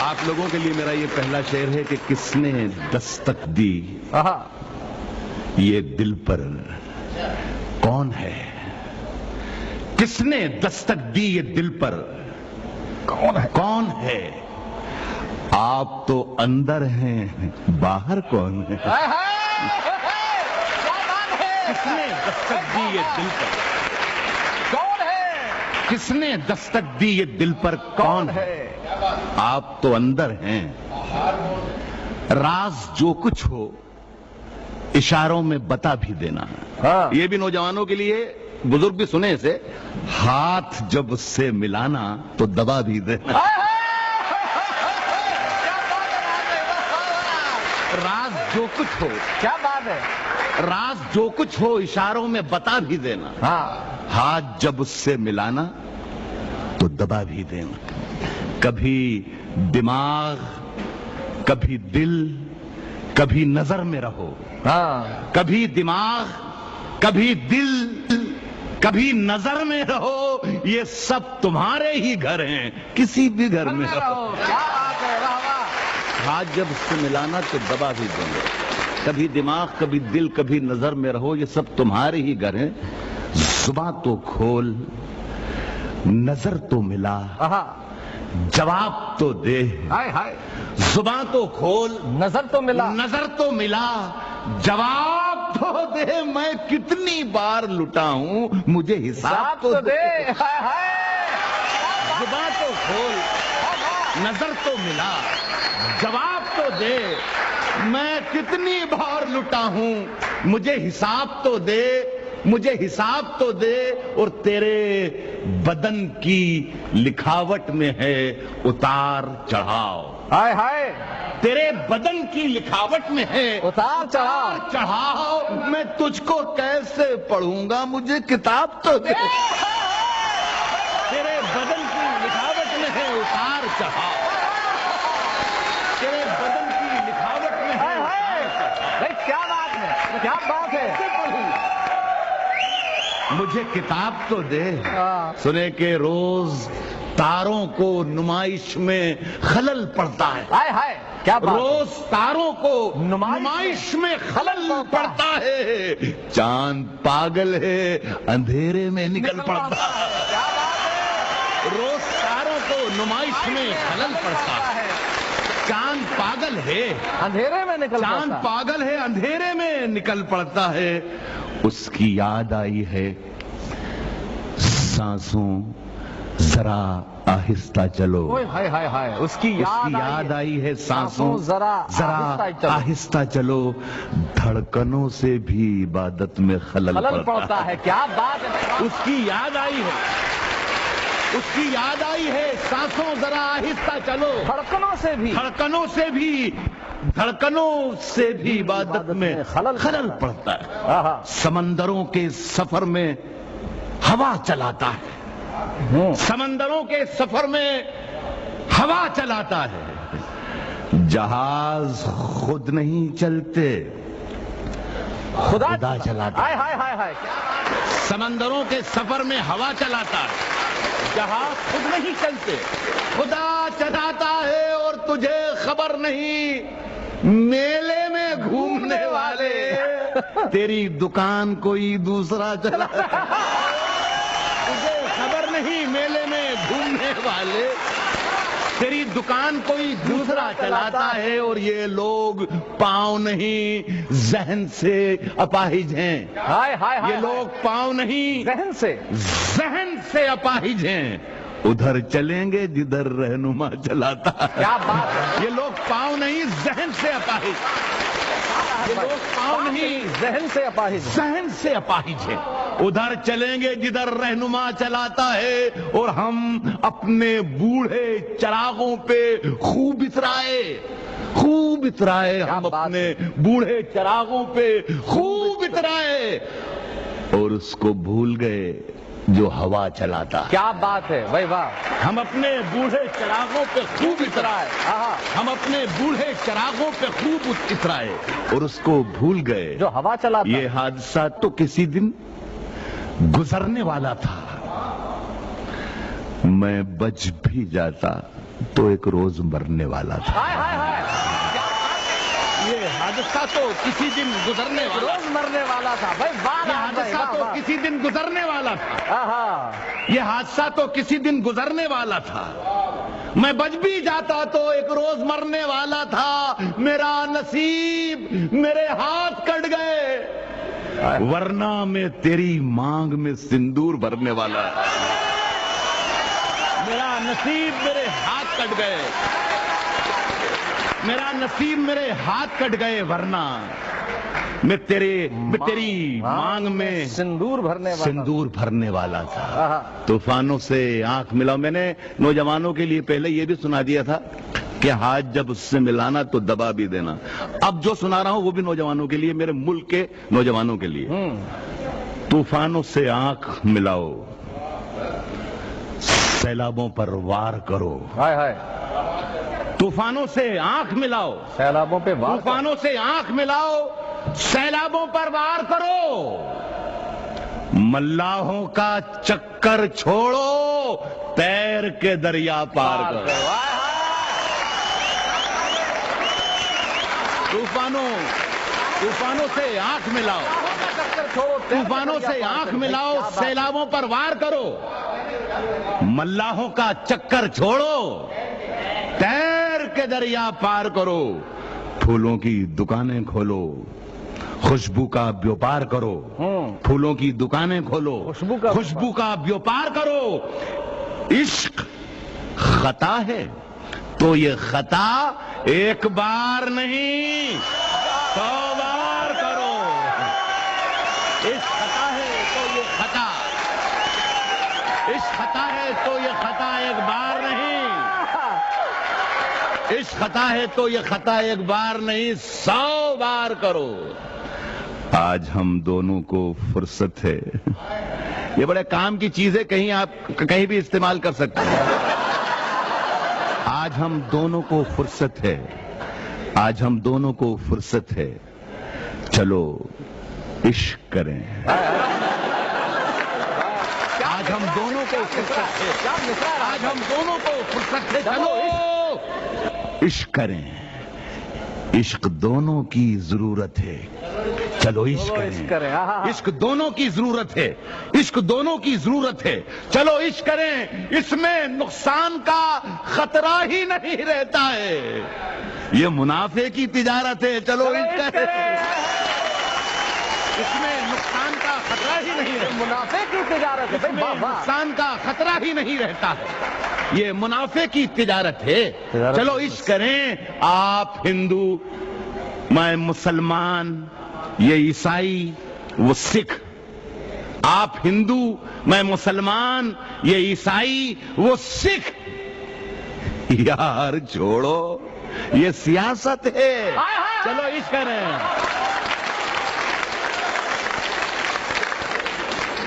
آپ لوگوں کے لیے میرا یہ پہلا شعر ہے کہ کس نے دستک دی یہ دل پر کون ہے؟ کس نے دستک دی یہ دل پر کون ہے؟ آپ تو اندر ہیں باہر کون ہے؟ کس نے دستک دی یہ دل پر کون ہے؟ کس نے دستک دی یہ دل پر کون ہے؟ آپ تو اندر ہیں، راز جو کچھ ہو اشاروں میں بتا بھی دینا۔ یہ بھی نوجوانوں کے لیے، بزرگ بھی سنے اسے، ہاتھ جب اس سے ملانا تو دبا بھی دینا۔ راز جو کچھ ہو، کیا بات ہے، راز جو کچھ ہو اشاروں میں بتا بھی دینا۔ ہاتھ جب اس سے ملانا تو دبا بھی دینا۔ کبھی دماغ، کبھی دل، کبھی نظر میں رہو۔ کبھی دماغ، کبھی دل، کبھی نظر میں رہو، یہ سب تمہارے ہی گھر ہیں، کسی بھی گھر میں رہو۔ ہاتھ جب اس سے ملانا تو دبا بھی دیں گے۔ کبھی دماغ، کبھی دل، کبھی نظر میں رہو، یہ سب تمہارے ہی گھر ہیں۔ زباں تو کھول، نظر تو ملا، جواب تو دے۔ زباں تو کھول، نظر تو ملا، نظر تو ملا، جواب تو دے۔ میں کتنی بار لٹا ہوں، مجھے حساب تو دے۔ زباں تو کھول، نظر تو ملا، جواب تو دے۔ میں کتنی بار لٹا ہوں، مجھے حساب تو دے، مجھے حساب تو دے۔ اور تیرے بدن کی لکھاوٹ میں ہے اتار چڑھاؤ۔ تیرے بدن کی لکھاوٹ میں ہے اتار چڑھاؤ۔ میں تجھ کو کیسے پڑھوں گا، مجھے کتاب تو دے۔ تیرے بدن کی لکھاوٹ میں ہے اتار چڑھاؤ، تیرے بدن کی لکھاوٹ میں ہے۔ کیا بات ہے، کیا بات ہے، مجھے کتاب تو دے۔ سنے کہ روز تاروں کو نمائش میں خلل پڑتا ہے۔ کیا بات، روز تاروں کو نمائش میں خلل پڑتا ہے۔ چاند پاگل ہے، اندھیرے میں نکل پڑتا ہے۔ روز تاروں کو نمائش میں خلل پڑتا ہے۔ چاند پاگل ہے، اندھیرے میں نکل پڑتا ہے۔ چاند پاگل ہے، اندھیرے میں نکل پڑتا ہے۔ اس کی یاد آئی ہے، سانسوں ذرا آہستہ چلو۔ اس کی یاد آئی ہے، سانسوں ذرا آہستہ چلو۔ دھڑکنوں سے بھی عبادت میں خلل پڑتا ہے۔ کیا بات ہے، اس کی یاد آئی ہے، اس کی یاد آئی ہے، سانسوں ذرا آہستہ چلو۔ دھڑکنوں سے بھی عبادت میں خلل پڑتا ہے۔ سمندروں کے سفر میں ہوا چلاتا ہے، سمندروں کے سفر میں ہوا چلاتا ہے۔ جہاز خود نہیں چلتے، خدا چلاتا ہے۔ سمندروں کے سفر میں ہوا چلاتا ہے، جہاز خود نہیں چلتے، خدا چلاتا ہے۔ اور تجھے خبر نہیں، میلے میں گھومنے والے تیری دکان کوئی دوسرا چلاتا ہے۔ تجھے خبر نہیں، میلے میں گھومنے والے تیری دکان کوئی دوسرا چلاتا ہے۔ اور یہ لوگ پاؤں نہیں ذہن سے اپاہج ہیں۔ یہ لوگ پاؤں نہیں ذہن سے اپاہج ہیں۔ ادھر چلیں گے جدھر رہنما چلاتا ہے۔ کیا بات ہے، یہ لوگ پاؤں نہیں ذہن سے اپاہج، یہ لوگ پاؤں نہیں ذہن سے اپاہج ہیں۔ ادھر چلیں گے جدھر رہنما چلاتا ہے۔ اور ہم اپنے بوڑھے چراغوں پہ خوب اترائے، ہم اپنے بوڑھے چراغوں پہ خوب اترائے، اور اس کو بھول گئے جو ہوا چلاتا ہے۔ کیا بات ہے، واہ، ہم اپنے بوڑھے چراغوں پہ خوب اترائے، ہم اپنے بوڑھے چراغوں پہ خوب اترائے، اور اس کو بھول گئے جو ہوا چلاتا۔ یہ حادثہ تو کسی دن گزرنے والا تھا، میں بچ بھی جاتا تو ایک روز مرنے والا تھا. ہائے ہائے ہائے. یہ حادثہ تو کسی دن گزرنے والا روز مرنے والا تھا بھائی. یہ حادثہ تو کسی دن گزرنے والا تھا. یہ حادثہ تو کسی دن گزرنے والا تھا. میں بچ بھی جاتا تو ایک روز مرنے والا تھا. میرا نصیب میرے ہاتھ کٹ گئے ورنہ میں تیری مانگ میں سندور بھرنے والا تھا. میرا نصیب میرے ہاتھ کٹ گئے. میرا نصیب میرے ہاتھ کٹ گئے ورنہ میں تیری مانگ میں سندور بھرنے والا تھا. طوفانوں سے آنکھ ملاؤ. میں نے نوجوانوں کے لیے پہلے یہ بھی سنا دیا تھا کہ ہاتھ جب اس سے ملانا تو دبا بھی دینا. اب جو سنا رہا ہوں وہ بھی نوجوانوں کے لیے, میرے ملک کے نوجوانوں کے لیے. طوفانوں سے آنکھ ملاؤ, سیلابوں پر وار کرو. طوفانوں سے آنکھ ملاؤ, سیلابوں پہ وار. طوفانوں سے آنکھ ملاؤ, سیلابوں پر وار کرو. ملاحوں کا چکر چھوڑو, تیر کے دریا پار کرو. طوفانوں سے آنکھ ملاؤ, طوفانوں سے آنکھ ملاؤ, سیلابوں پر وار کرو. ملاحوں کا چکر چھوڑو, تیر کے دریا پار کرو. پھولوں کی دکانیں کھولو, خوشبو کا بیوپار کرو. پھولوں کی دکانیں کھولو, خوشبو کا بیوپار کرو. عشق خطا ہے تو یہ خطا ایک بار نہیں 100 بار کرو. عشق خطا ہے تو یہ خطا, عشق خطا ہے تو یہ خطا ایک بار نہیں. عشق خطا ہے تو یہ خطا ایک بار نہیں 100 بار کرو. آج ہم دونوں کو فرصت ہے. یہ بڑے کام کی چیز ہے, کہیں آپ کہیں بھی استعمال کر سکتے ہیں. آج ہم دونوں کو فرصت ہے, آج ہم دونوں کو فرصت ہے. چلو عشق کریں. آج ہم دونوں کو فرصت ہے, آج ہم دونوں کو فرصت ہے. چلو عشق کریں. عشق دونوں کی ضرورت ہے. چلو عشق کریں. عشق دونوں کی ضرورت ہے, عشق دونوں کی ضرورت ہے. چلو عشق کریں. اس میں نقصان کا خطرہ ہی نہیں رہتا ہے. یہ منافع کی تجارت ہے. چلو عشق کریں. اس میں نقصان کا خطرہ ہی نہیں رہتا. منافع کی تجارت ہے. نقصان کا خطرہ ہی نہیں رہتا ہے. یہ منافع کی تجارت ہے. چلو عشق کریں. آپ ہندو, میں مسلمان, یہ عیسائی وہ سکھ. آپ ہندو, میں مسلمان, یہ عیسائی وہ سکھ. یار چھوڑو, یہ سیاست ہے. چلو عشق کریں.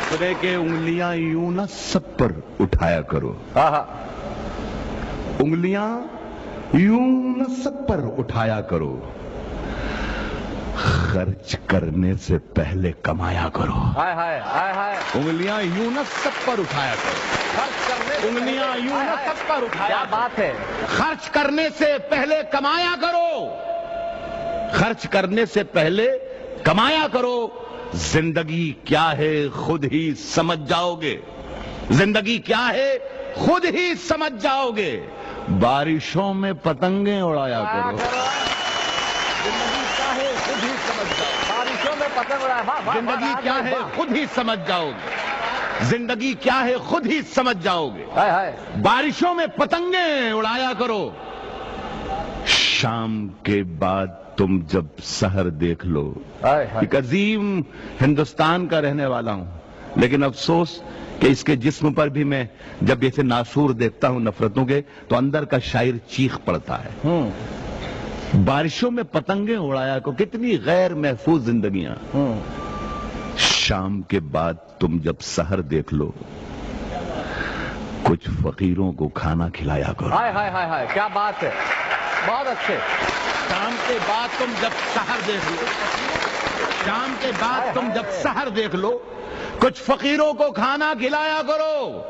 خدے کے انگلیاں یوں نہ سب پر اٹھایا کرو. انگلیاں یوں نہ سب پر اٹھایا کرو. خرچ کرنے سے پہلے کمایا کرو. انگلیاں یوں نہ سب پر اٹھایا کرو. انگلیاں یوں نہ سب پر اٹھایا. بات ہے. خرچ کرنے سے پہلے کمایا کرو. خرچ کرنے سے پہلے کمایا کرو. زندگی کیا ہے خود ہی سمجھ جاؤ گے. زندگی کیا ہے خود ہی سمجھ جاؤ گے. بارشوں میں پتنگیں اڑایا کرو. زندگی کیا ہے خود ہی سمجھ جاؤ. بارشوں میں پتنگ اڑایا. زندگی کیا ہے خود ہی سمجھ جاؤ گے. زندگی کیا ہے خود ہی سمجھ جاؤ گے. بارشوں میں پتنگیں اڑایا کرو. شام کے بعد تم جب سحر دیکھ لو. ایک عظیم ہندوستان کا رہنے والا ہوں, لیکن افسوس کہ اس کے جسم پر بھی میں جب ایسے ناسور دیکھتا ہوں نفرتوں کے, تو اندر کا شاعر چیخ پڑتا ہے. بارشوں میں پتنگیں اڑایا کو, کتنی غیر محفوظ زندگیاں. شام کے بعد تم جب سحر دیکھ لو, کچھ فقیروں کو کھانا کھلایا کرو. کیا بات ہے, بہت اچھے. شام کے بعد تم جب سحر دیکھ لو, شام کے بعد تم جب سحر دیکھ لو, کچھ فقیروں کو کھانا کھلایا کرو.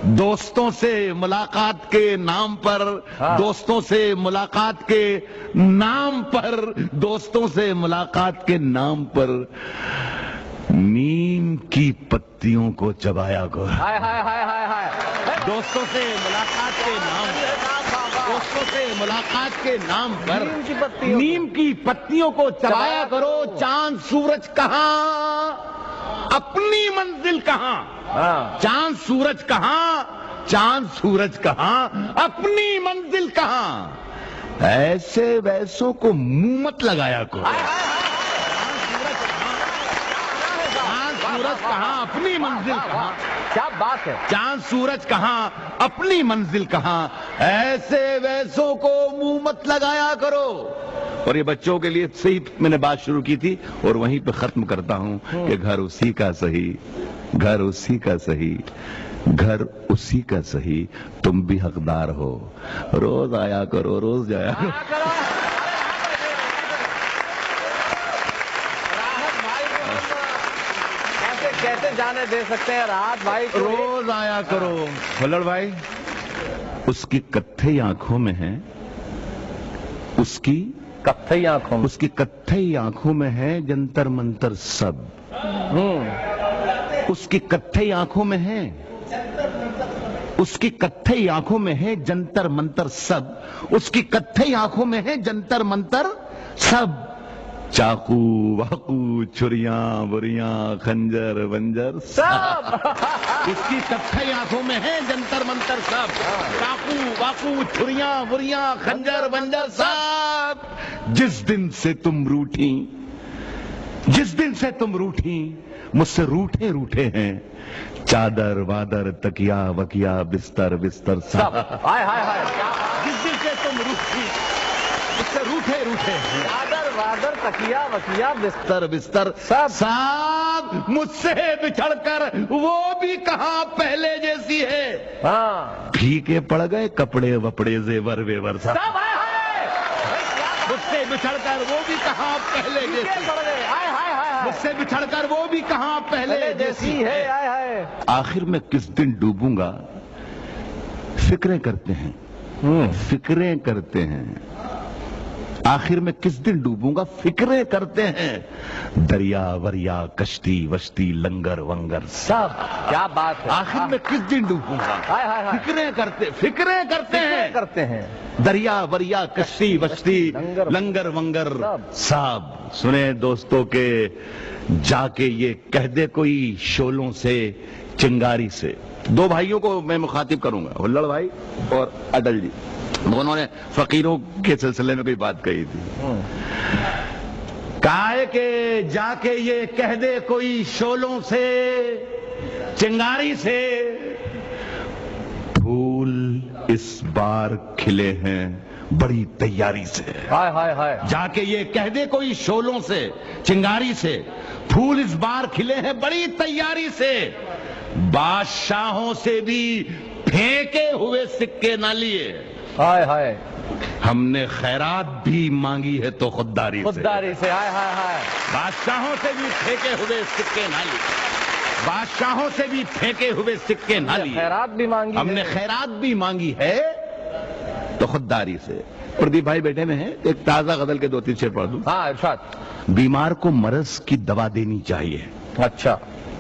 دوستوں سے ملاقات کے نام پر دوستوں سے ملاقات کے نام پر دوستوں سے ملاقات کے نام پر نیم کی پتیوں کو چبایا کرو. ہائے ہائے ہائے ہائے ہائے. دوستوں سے ملاقات کے نام پر دوستوں سے ملاقات کے نام پر نیم کی پتیوں کو چبایا کرو. چاند سورج کہاں اپنی منزل کہاں. چاند سورج کہاں چاند سورج کہاں اپنی منزل کہاں. ایسے ویسوں کو منہ مت لگایا کرو. چاند سورج کہاں اپنی منزل کہاں. کیا بات ہے. چاند سورج کہاں اپنی منزل کہاں. ایسے ویسوں کو منہ مت لگایا کرو. اور یہ بچوں کے لیے صحیح میں نے بات شروع کی تھی اور وہیں پہ ختم کرتا ہوں کہ گھر اسی کا صحیح گھر اسی کا صحیح گھر اسی کا صحیح تم بھی حقدار ہو. روز آیا کرو روز جایا کرو. کیسے جانے دے سکتے ہیں راحت بھائی. روز آیا کرو. ہلڑ بھائی اس کی کتھئی آنکھوں میں ہے اس کی کتھئی آنکھوں میں اس کی کتھئی آنکھوں میں ہے جنتر منتر سب. اس کی کتھئی آنکھوں میں ہے اس کی کتھئی آنکھوں میں ہے جنتر منتر سب. اس کی کتھئی آنکھوں میں ہے جنتر منتر سب. چاقو واقو چھریاں بریاں خنجر ونجر سب. اس کی کتھئی آنکھوں میں ہے جنتر منتر سب. چاقو واقو چھریاں بریاں خنجر ونجر سب. جس دن سے تم روٹھی مجھ سے روٹے ہیں چادر وادر تکیا وکیا بستر سب. ہائے ہائے ہائے. جس دن سے تم روٹھی مجھ سے روٹے ہیں چادر وادر تکیا وکیا بستر سب. مجھ سے بچھڑ کر وہ بھی کہاں پہلے جیسی ہے. ہاں پھیکے پڑ گئے کپڑے وپڑے زیور ویور سب. مجھ سے بچھڑ کر وہ بھی کہاں پہلے جیسی مجھ سے بچھڑ کر وہ بھی کہاں پہلے جیسی ہے. آخر میں کس دن ڈوبوں گا فکریں کرتے ہیں آخر میں کس دن ڈوبوں گا فکریں کرتے ہیں. دریا وریا کشتی وشتی لنگر ونگر سب. کیا بات ہے. آخر میں کس دن ڈوبوں گا فکریں کرتے ہیں. دریا وریا کشتی وشتی لنگر ونگر سب. سنیں دوستوں کے جا کے یہ کہہ دے کوئی شولوں سے چنگاری سے. دو بھائیوں کو میں مخاطب کروں گا ہلڑ بھائی اور اٹل جی. دونوں نے فقیروں کے سلسلے میں کوئی بات کہی تھی. کہا ہے کہ جا کے یہ کہہ دے کوئی شولوں سے چنگاری سے پھول اس بار کھلے ہیں بڑی تیاری سے. ہائے ہائے ہائے. جا کے یہ کہہ دے کوئی شولوں سے چنگاری سے پھول اس بار کھلے ہیں بڑی تیاری سے. بادشاہوں سے بھی پھینکے ہوئے سکے نہ لیے. ہائے ہائے. ہم نے خیرات بھی مانگی ہے تو خودداری سے. ہائے ہائے ہائے. بادشاہوں سے بھی پھینکے ہوئے سکے نہ لیے. بادشاہوں سے بھی پھینکے ہوئے سکے نہ لیے. خیرات بھی مانگی ہم نے خیرات بھی مانگی ہے تو خودداری سے. پردیپ بھائی بیٹھے میں ہیں ایک تازہ غزل کے 2-3 شعر پڑھ دوں. ہاں ارشاد. بیمار کو مرض کی دوا دینی چاہیے. اچھا.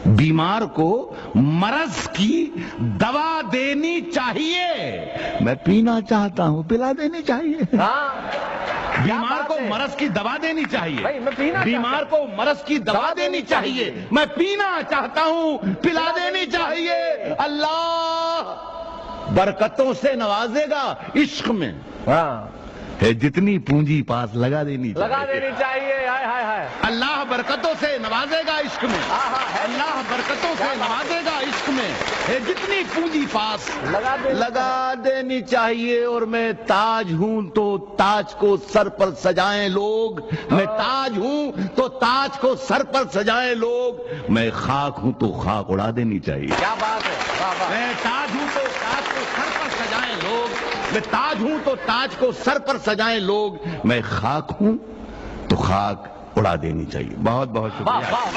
بیمار کو مرض کی دوا دینی چاہیے. میں پینا چاہتا ہوں پلا دینی چاہیے. بیمار کو مرض کی دوا دینی چاہیے. بیمار کو مرض کی دوا دینی چاہیے. میں پینا چاہتا ہوں پلا دینی چاہیے. اللہ برکتوں سے نوازے گا عشق میں ہے جتنی پونجی پاس لگا دینی چاہیے. اللہ برکتوں سے نوازے گا عشق میں. اللہ برکتوں سے نوازے گا عشق میں ہے جتنی پونجی پاس لگا دینی چاہیے. اور میں تاج ہوں تو تاج کو سر پر سجائیں لوگ. میں تاج ہوں تو تاج کو سر پر سجائیں لوگ. میں خاک ہوں تو خاک اڑا دینی چاہیے. کیا بات ہے. میں تاج ہوں تو تاج کو سر پر سجائیں لوگ. میں تاج ہوں تو تاج کو سر پر سجائیں لوگ. میں خاک ہوں تو خاک اڑا دینی چاہیے. بہت بہت شکریہ.